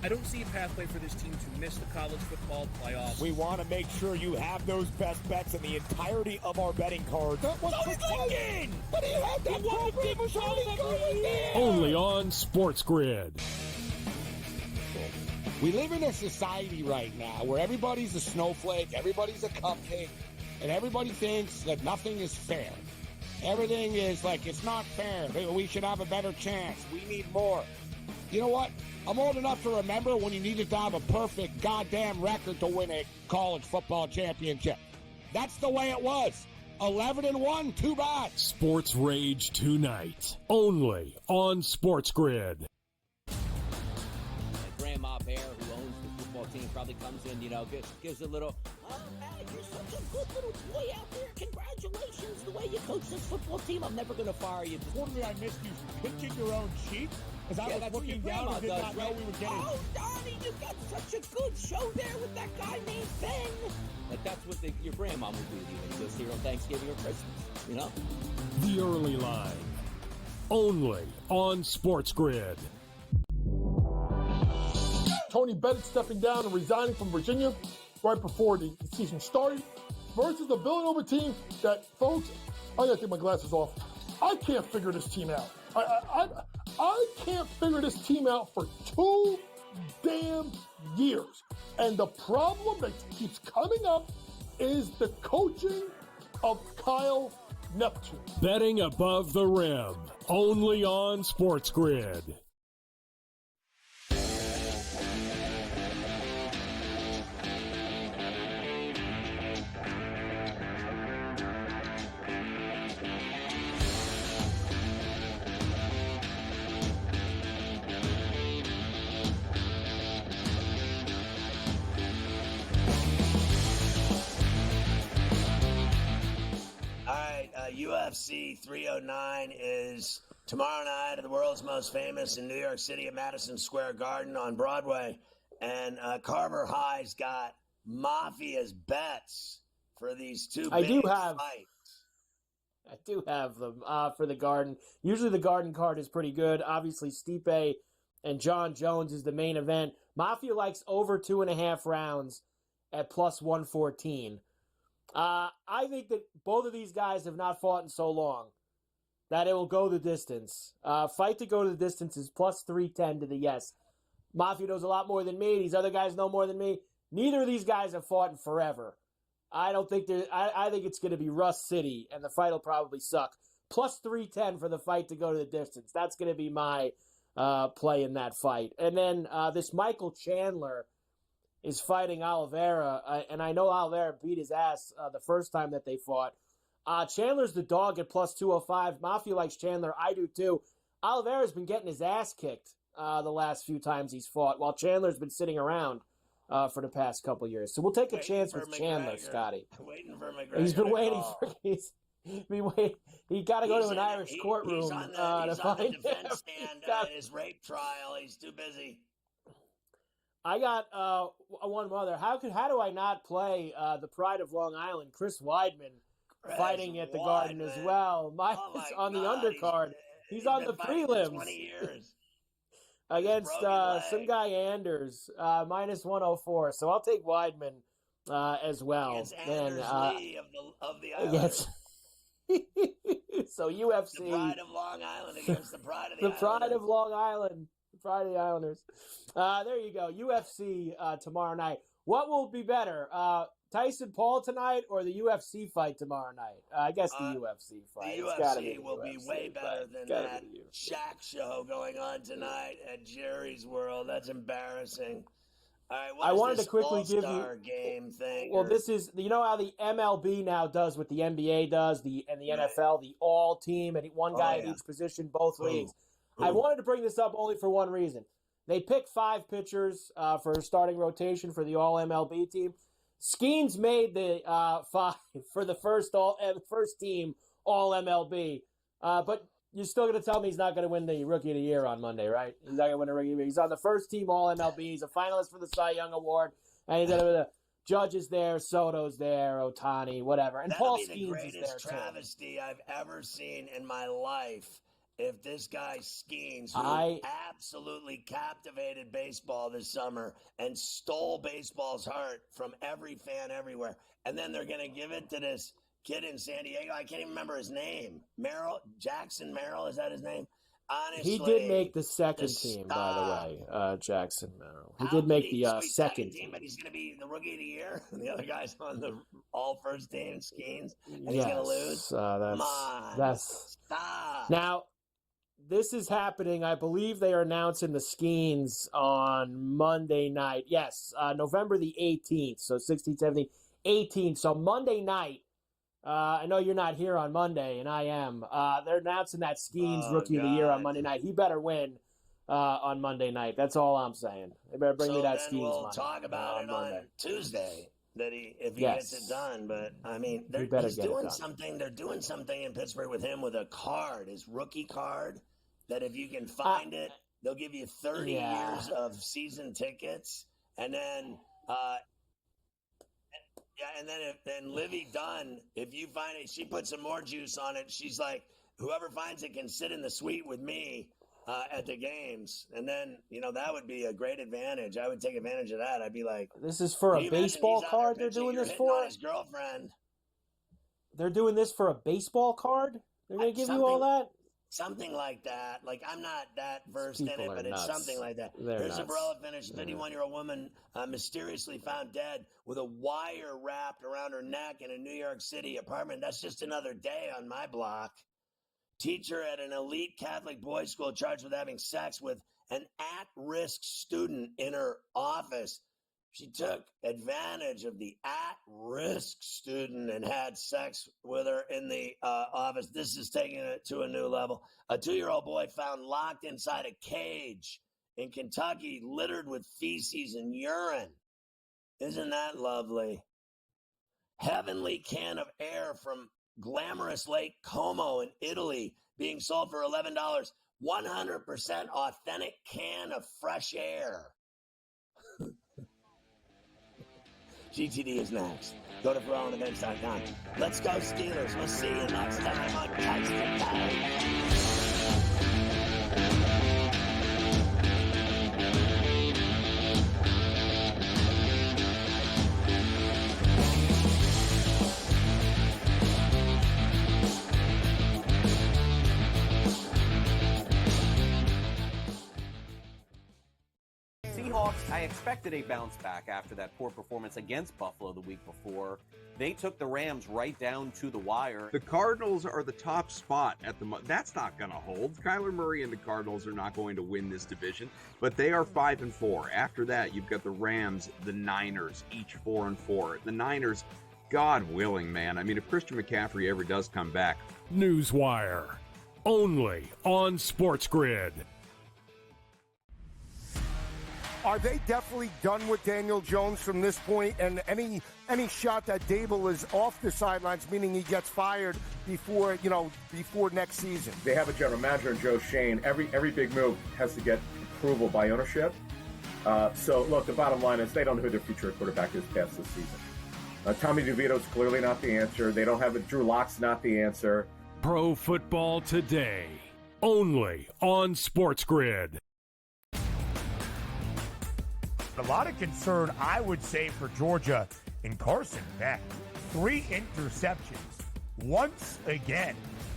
I don't see a pathway for this team to miss the college football playoffs. We want to make sure you have those best bets in the entirety of our betting cards. That was Thinking! But he had that program was already going there. Only on SportsGrid. We live in a society right now where everybody's a snowflake, everybody's a cupcake, and everybody thinks that nothing is fair. Everything is like, it's not fair. We should have a better chance. We need more. You know what? I'm old enough to remember when you needed to have a perfect goddamn record to win a college football championship. That's the way it was. 11-1, too bad. Sports Rage tonight. Only on SportsGrid. Grandma Bear, who owns the football team, probably comes in, gives a little, oh, man, you're such a good little boy out there. Congratulations, the way you coach this football team. I'm never going to fire you. Quarterly, I missed you pinching your own cheek as I was looking down and did not know we were getting. Oh, Donnie, you got such a good show there with that guy named Ben. Like, that's what your grandma would do to you when you go see her on Thanksgiving or Christmas, The Early Line. Only on SportsGrid. Tony Bennett stepping down and resigning from Virginia right before the season started versus the Villanova team that, folks, I gotta take my glasses off. I can't figure this team out. I can't figure this team out for 2 damn years. And the problem that keeps coming up is the coaching of Kyle Neptune. Betting above the rim. Only on SportsGrid. UFC 309 is tomorrow night at the world's most famous in New York City at Madison Square Garden on Broadway. And Carver High's got Mafia's bets for these two big fights. I do have them for the Garden. Usually the Garden card is pretty good. Obviously, Stipe and John Jones is the main event. Mafia likes over 2.5 rounds at plus 114. I think that both of these guys have not fought in so long that it will go the distance. Fight to go to the distance is plus 310 to the yes. Mafia knows a lot more than me. These other guys know more than me. Neither of these guys have fought in forever. I don't think I think it's going to be Russ City, and the fight will probably suck. Plus 310 for the fight to go to the distance. That's going to be my play in that fight. And then this Michael Chandler is fighting Oliveira, and I know Oliveira beat his ass the first time that they fought. Chandler's the dog at plus 205. Mafia likes Chandler. I do too. Oliveira's been getting his ass kicked the last few times he's fought, while Chandler's been sitting around for the past couple years. So we'll take a chance with Chandler, Scotty. Waiting for McGregor. He's been waiting for he got to go to an Irish courtroom he's on the defense stand his rape trial. He's too busy. I got one other. How do I not play the Pride of Long Island, Chris Weidman, fighting at the Garden as well? On the undercard. He's on the prelims. 20 years. Against some guy Anders, minus 104. So I'll take Weidman as well. Against Anders Lee of the Islanders. Against so UFC. The Pride of Long Island against the Pride of the Islanders. Pride of Long Island. Pride of the Islanders. There you go. UFC tomorrow night. What will be better, Tyson Paul tonight or the UFC fight tomorrow night? I guess the UFC fight. The UFC will be way better than that Shaq show going on tonight at Jerry's World. That's embarrassing. All right, I wanted to quickly give you game thing. Well, this is how the MLB now does what the NBA does, and the NFL, the all team, and one guy at each position, both leagues. I wanted to bring this up only for one reason. They pick 5 pitchers for a starting rotation for the all MLB team. Skeens made the 5 for the first team all MLB, but you're still going to tell me he's not going to win the Rookie of the Year on Monday, right? He's not going to win the Rookie of the Year. He's on the first team all MLB. He's a finalist for the Cy Young Award, and Judge is there, Soto's there, Ohtani, whatever, and That'll Paul be the Skeens is there greatest too. travesty I've ever seen in my life. If this guy Skeens, who absolutely captivated baseball this summer and stole baseball's heart from every fan everywhere, and then they're going to give it to this kid in San Diego. I can't even remember his name. Jackson Merrill, is that his name? Honestly, he did make the second team, by the way, Jackson Merrill. He did make the second team, but he's going to be the rookie of the year. The other guy's on the all-first team, Skeens, and he's going to lose. Come on, stop. Now, this is happening. I believe they are announcing the Skeens on Monday night. Yes, November the 18th, so 16, 17, 18th. So Monday night. I know you're not here on Monday, and I am. They're announcing that Skeens Rookie of the Year on Monday night. He better win on Monday night. That's all I'm saying. They better bring me that Skeens we'll money. Talk about it on Tuesday if he gets it done. But I mean, he's doing something. They're doing something in Pittsburgh with him with a card, his rookie card. That if you can find it, they'll give you 30 years of season tickets, and then. And then Livy Dunn, if you find it, she put some more juice on it. She's like, whoever finds it can sit in the suite with me at the games. And then, that would be a great advantage. I would take advantage of that. I'd be like, this is for a baseball card they're doing this for? His girlfriend. They're doing this for a baseball card? They're going to give you all that? Something like that. Like, I'm not that versed in it, but it's something like that. Here's a Varela finish. 51-year-old woman mysteriously found dead with a wire wrapped around her neck in a New York City apartment. That's just another day on my block. Teacher at an elite Catholic boys' school charged with having sex with an at-risk student in her office. She took advantage of the at-risk student and had sex with her in the office. This is taking it to a new level. A 2-year-old boy found locked inside a cage in Kentucky, littered with feces and urine. Isn't that lovely? Heavenly can of air from glamorous Lake Como in Italy being sold for $11. 100% authentic can of fresh air. GTD is next. Go to FerrallOnEvents.com. Let's go Steelers. We'll see you next time on Tyson. I expected a bounce back after that poor performance against Buffalo the week before. They took the Rams right down to the wire. The Cardinals are the top spot at the moment. That's not going to hold. Kyler Murray and the Cardinals are not going to win this division, but they are 5-4. After that, you've got the Rams, the Niners, each 4-4. The Niners, God willing, man. I mean, if Christian McCaffrey ever does come back. Newswire, only on SportsGrid. Are they definitely done with Daniel Jones from this point? And any shot that Dable is off the sidelines, meaning he gets fired before next season? They have a general manager in Joe Shane. Every big move has to get approval by ownership. So look, the bottom line is they don't know who their future quarterback is past this season. Tommy DeVito's clearly not the answer. They don't have it. Drew Lock's not the answer. Pro Football Today, only on SportsGrid. A lot of concern, I would say, for Georgia in Carson Beck. 3 interceptions once again.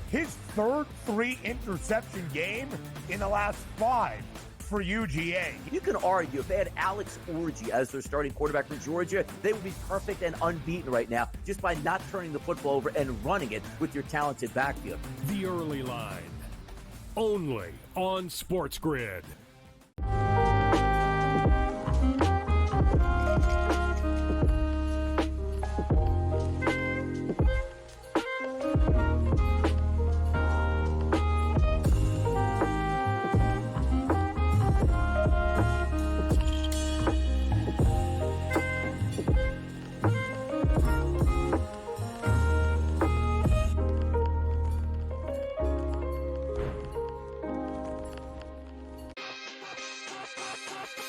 His third 3-interception game in the last 5 for UGA. You can argue if they had Alex Orji as their starting quarterback for Georgia, they would be perfect and unbeaten right now just by not turning the football over and running it with your talented backfield. The Early Line, only on SportsGrid.